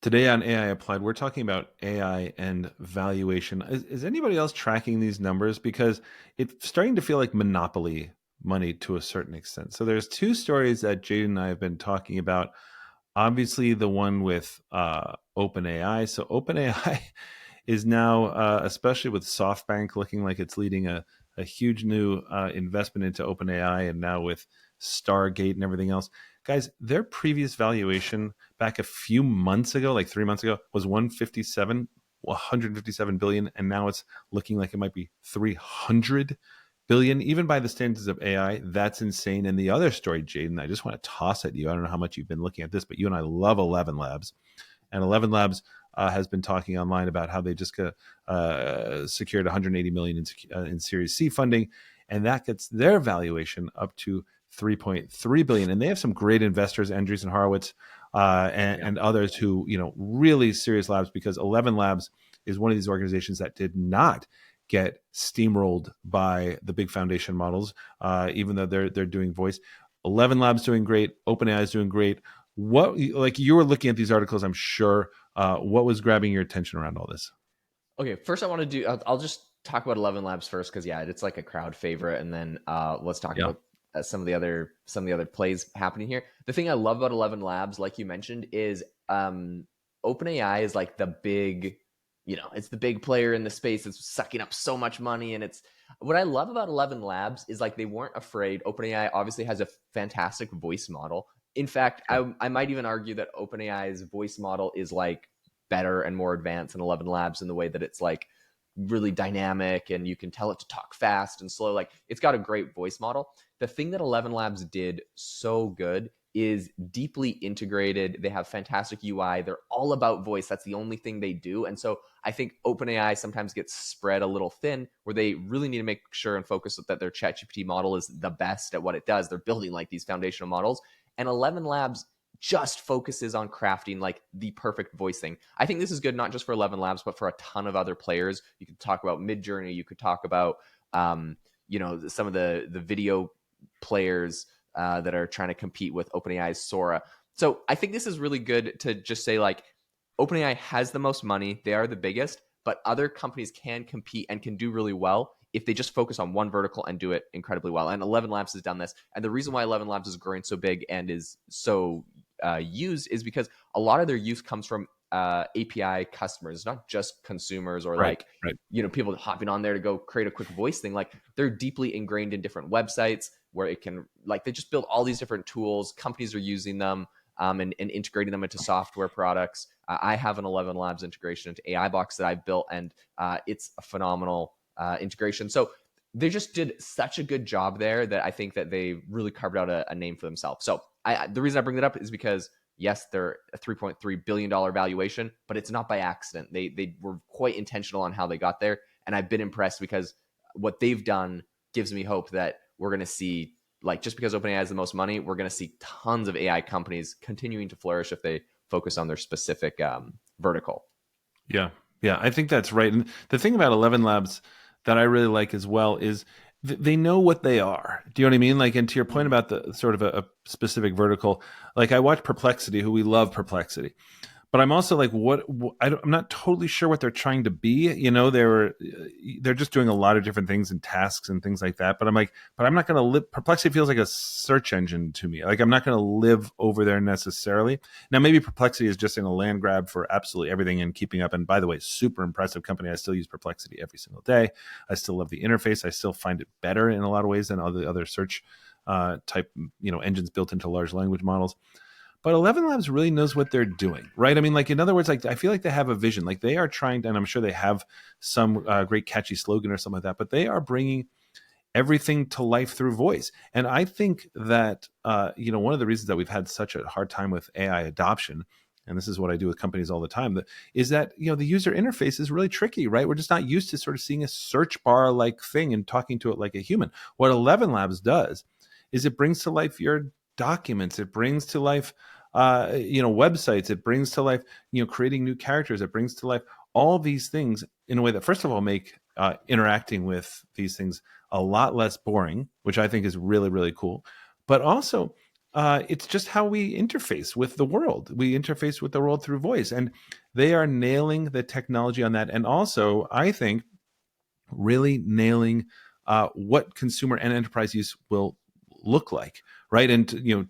Today on AI Applied, we're talking about AI and valuation. Is anybody else tracking these numbers? Because it's starting to feel like monopoly money to a certain extent. So there's two stories that Jaden and I have been talking about. Obviously, the one with OpenAI. So OpenAI is now, especially with SoftBank looking like it's leading a huge new investment into OpenAI, and now with Stargate and everything else. Guys, their previous valuation back a few months ago, like 3 months ago, was 157 billion, and now it's looking like it might be 300 billion. Even by the standards of AI, that's insane. And the other story, Jaden, I just want to toss at you. I don't know how much you've been looking at this, but you and I love 11 Labs, and 11 Labs has been talking online about how they just secured 180 million in Series C funding, and that gets their valuation up to 3.3 billion. And they have some great investors, Andreessen Horowitz, and others who, really serious labs, because 11 Labs is one of these organizations that did not get steamrolled by the big foundation models, even though they're doing voice. 11 Labs doing great. OpenAI is doing great. What, like, you were looking at these articles, I'm sure. What was grabbing your attention around all this? Okay, first I want to do. I'll just talk about 11 Labs first because yeah, it's like a crowd favorite, and then let's talk Yeah. about some of the other plays happening here. The thing I love about 11 Labs, like you mentioned, is OpenAI is like the big, it's the big player in the space. It's sucking up so much money, and it's what I love about 11 Labs is like they weren't afraid. OpenAI obviously has a fantastic voice model. In fact, I might even argue that OpenAI's voice model is like better and more advanced than 11 Labs in the way that it's like really dynamic and you can tell it to talk fast and slow. Like it's got a great voice model. The thing that 11 Labs did so good is deeply integrated. They have fantastic UI. They're all about voice. That's the only thing they do. And so I think OpenAI sometimes gets spread a little thin where they really need to make sure and focus that their ChatGPT model is the best at what it does. They're building like these foundational models. And 11 Labs just focuses on crafting like the perfect voice thing. I think this is good not just for 11 Labs, but for a ton of other players. You could talk about Midjourney. You could talk about, some of the video players that are trying to compete with OpenAI's Sora. So I think this is really good to just say like OpenAI has the most money. They are the biggest, but other companies can compete and can do really well if they just focus on one vertical and do it incredibly well. And 11 Labs has done this. And the reason why 11 Labs is growing so big and is so used is because a lot of their use comes from API customers, not just consumers or Right. like, Right. people hopping on there to go create a quick voice thing. Like they're deeply ingrained in different websites where it can, like, they just build all these different tools. Companies are using them and integrating them into software products. I have an 11 Labs integration into AI Box that I've built, and it's a phenomenal integration. So they just did such a good job there that I think that they really carved out a name for themselves. So the reason I bring that up is because yes, they're a $3.3 billion valuation, but it's not by accident. They were quite intentional on how they got there. And I've been impressed because what they've done gives me hope that we're going to see, like, just because OpenAI has the most money, we're going to see tons of AI companies continuing to flourish if they focus on their specific vertical. Yeah. Yeah. I think that's right. And the thing about 11 Labs that I really like as well is they know what they are. Do you know what I mean? Like, and to your point about the sort of a specific vertical, like I watch Perplexity, who we love Perplexity. But I'm also like, I'm not totally sure what they're trying to be. They're just doing a lot of different things and tasks and things like that. But I'm like, but I'm not going to live. Perplexity feels like a search engine to me. Like I'm not going to live over there necessarily. Now, maybe Perplexity is just in a land grab for absolutely everything and keeping up. And by the way, super impressive company. I still use Perplexity every single day. I still love the interface. I still find it better in a lot of ways than all the other search type engines built into large language models. But 11 Labs really knows what they're doing, right? I mean, like, in other words, like, I feel like they have a vision. Like they are trying to, and I'm sure they have some great catchy slogan or something like that, but they are bringing everything to life through voice. And I think that, one of the reasons that we've had such a hard time with AI adoption, and this is what I do with companies all the time, is that, the user interface is really tricky, right? We're just not used to sort of seeing a search bar like thing and talking to it like a human. What 11 Labs does is it brings to life your documents. It brings to life, websites. It brings to life, creating new characters. It brings to life all these things in a way that, first of all, make interacting with these things a lot less boring, which I think is really, really cool. But also, It's just how we interface with the world. We interface with the world through voice, and they are nailing the technology on that. And also, I think really nailing what consumer and enterprise use will look like, right? And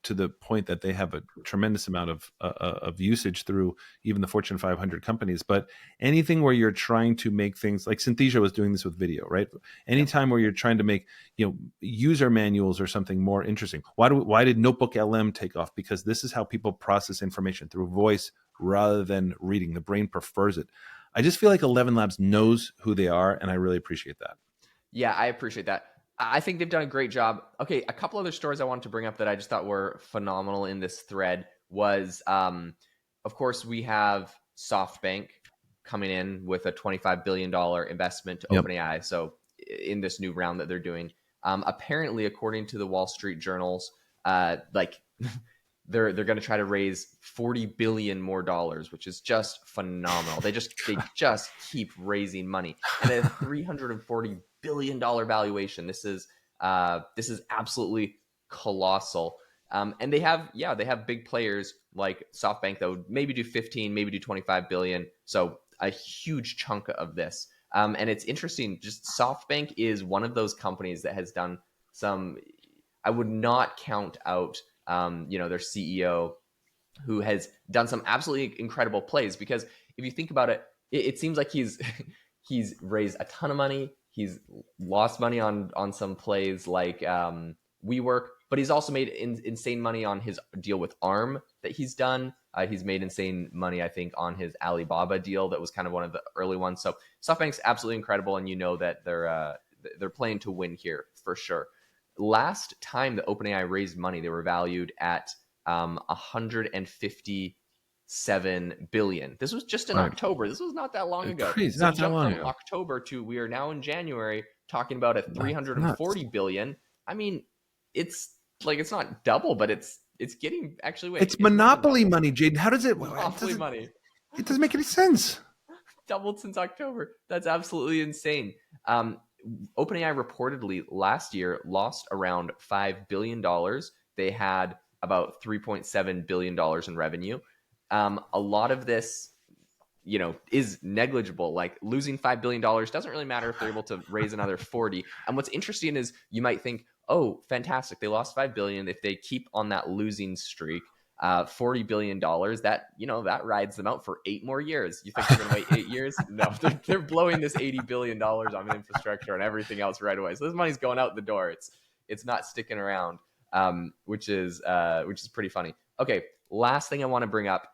to the point that they have a tremendous amount of usage through even the Fortune 500 companies. But anything where you're trying to make things like Synthesia was doing this with video, right? Yep. Anytime where you're trying to make user manuals or something more interesting. Why did Notebook LM take off? Because this is how people process information, through voice rather than reading. The brain prefers it. I just feel like 11 Labs knows who they are, and I really appreciate that. Yeah, I appreciate that. I think they've done a great job. Okay, a couple other stories I wanted to bring up that I just thought were phenomenal in this thread was, of course, we have SoftBank coming in with a $25 billion investment to Yep. OpenAI. So in this new round that they're doing, apparently, according to the Wall Street journals, like they're going to try to raise 40 billion more dollars, which is just phenomenal. They just keep raising money, and at a 340 billion dollar valuation, this is absolutely colossal. And they have big players like SoftBank that would maybe do 15, maybe do 25 billion. So a huge chunk of this. And it's interesting. Just SoftBank is one of those companies that has done some. I would not count out their CEO, who has done some absolutely incredible plays. Because if you think about it, it seems like he's raised a ton of money. He's lost money on some plays like WeWork, but he's also made insane money on his deal with ARM that he's done. He's made insane money, I think, on his Alibaba deal that was kind of one of the early ones. So SoftBank's absolutely incredible, and that they're playing to win here for sure. Last time the OpenAI raised money, they were valued at 157 billion. This was just in Right. October. This was not that long ago. Crazy. So to Not that jump long from ago. October to we are now in January talking about a That's nuts. 340 billion. I mean, it's like it's not double, but it's getting actually wait, It's it's more than monopoly double. money, Jaden. How does it? Monopoly money. It doesn't make any sense. Doubled since October. That's absolutely insane. Um, OpenAI reportedly last year lost around $5 billion. They had about $3.7 billion in revenue. A lot of this, is negligible. Like losing $5 billion doesn't really matter if they're able to raise another 40. And what's interesting is you might think, oh, fantastic, they lost $5 billion. If they keep on that losing streak, $40 billion, that rides them out for 8 more years. You think they're going to wait 8 years? No, they're blowing this $80 billion on infrastructure and everything else right away. So this money's going out the door. It's not sticking around, which is pretty funny. Okay, last thing I want to bring up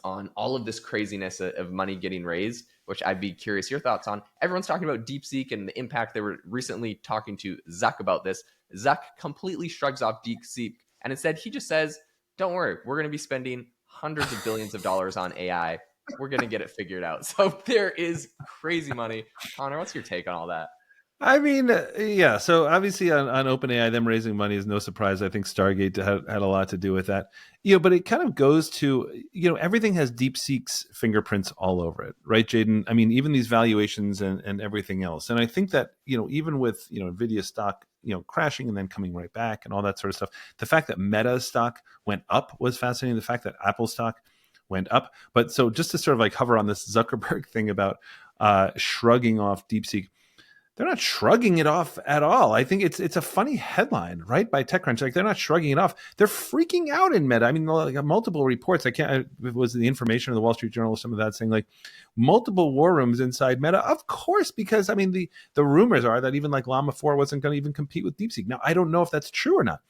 on all of this craziness of money getting raised, which I'd be curious your thoughts on. Everyone's talking about DeepSeek and the impact. They were recently talking to Zuck about this. Zuck completely shrugs off DeepSeek, and instead he just says, don't worry, we're going to be spending hundreds of billions of dollars on AI. We're going to get it figured out. So there is crazy money. Connor, what's your take on all that? I mean, yeah. So obviously, on OpenAI, them raising money is no surprise. I think Stargate had a lot to do with that. But it kind of goes to everything has DeepSeek's fingerprints all over it, right, Jaden? I mean, even these valuations and everything else. And I think that even with Nvidia stock crashing and then coming right back and all that sort of stuff, the fact that Meta stock went up was fascinating. The fact that Apple stock went up, but so just to sort of like hover on this Zuckerberg thing about shrugging off DeepSeek. They're not shrugging it off at all. I think it's a funny headline, right? By TechCrunch, like they're not shrugging it off. They're freaking out in Meta. I mean, like multiple reports. It was the information of the Wall Street Journal, some of that saying like multiple war rooms inside Meta. Of course, because I mean the rumors are that even like Llama 4 wasn't going to even compete with DeepSeek. Now I don't know if that's true or not,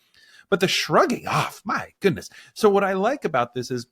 but the shrugging off, my goodness. So what I like about this is,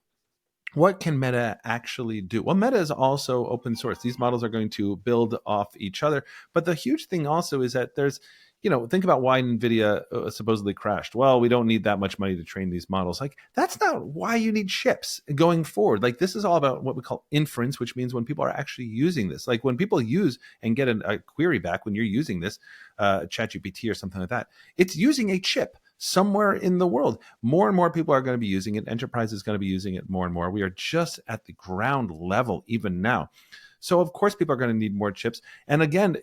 what can Meta actually do? Well, Meta is also open source. These models are going to build off each other. But the huge thing also is that there's, think about why NVIDIA supposedly crashed. Well, we don't need that much money to train these models. Like, that's not why you need chips going forward. Like, this is all about what we call inference, which means when people are actually using this. Like, when people use and get a query back when you're using this, ChatGPT or something like that, it's using a chip somewhere in the world. More and more people are going to be using it. Enterprise is going to be using it more and more. We are just at the ground level even now. So of course people are going to need more chips. And again,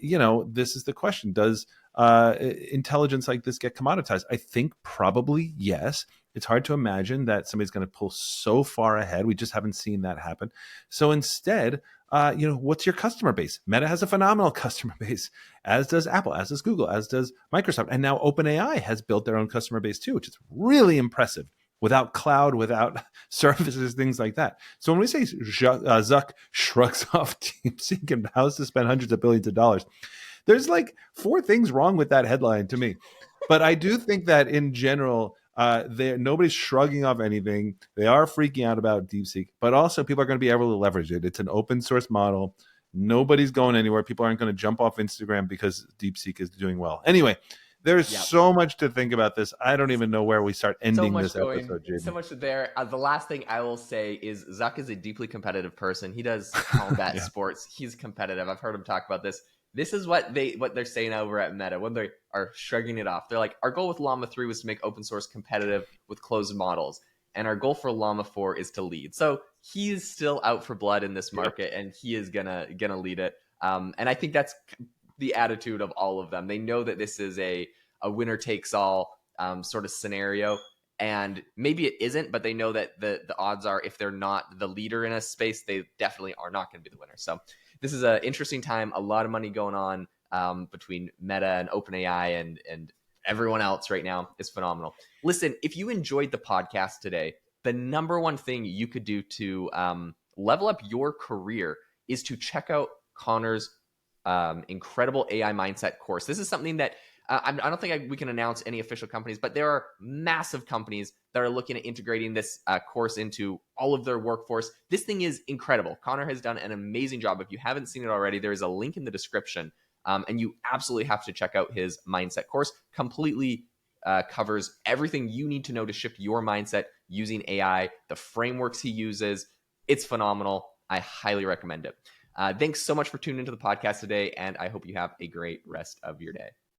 this is the question. Does intelligence like this get commoditized? I think probably yes. It's hard to imagine that somebody's going to pull so far ahead. We just haven't seen that happen. So instead, what's your customer base? Meta has a phenomenal customer base, as does Apple, as does Google, as does Microsoft. And now OpenAI has built their own customer base too, which is really impressive, without cloud, without services, things like that. So when we say Zuck shrugs off DeepSeek and vows to spend hundreds of billions of dollars, there's like four things wrong with that headline to me. But I do think that in general, nobody's shrugging off anything. They are freaking out about DeepSeek, but also people are going to be able to leverage it. It's an open source model. Nobody's going anywhere. People aren't going to jump off Instagram because DeepSeek is doing well. Anyway, there's so much to think about this. I don't even know where we start ending this episode, Jaeden. So much there. The last thing I will say is Zuck is a deeply competitive person. He does combat sports. He's competitive. I've heard him talk about this. This is what they're saying over at Meta when they are shrugging it off. They're like, our goal with Llama 3 was to make open source competitive with closed models. And our goal for Llama 4 is to lead. So he's still out for blood in this market, and he is gonna lead it. And I think that's the attitude of all of them. They know that this is a winner takes all sort of scenario. And maybe it isn't, but they know that the odds are, if they're not the leader in a space, they definitely are not going to be the winner. So this is an interesting time. A lot of money going on between Meta and OpenAI and everyone else right now is phenomenal. Listen, if you enjoyed the podcast today, the number one thing you could do to level up your career is to check out Conor's incredible AI mindset course. This is something that I don't think we can announce any official companies, but there are massive companies that are looking at integrating this course into all of their workforce. This thing is incredible. Conor has done an amazing job. If you haven't seen it already, there is a link in the description, and you absolutely have to check out his mindset course. Completely covers everything you need to know to shift your mindset using AI, the frameworks he uses. It's phenomenal. I highly recommend it. Thanks so much for tuning into the podcast today, and I hope you have a great rest of your day.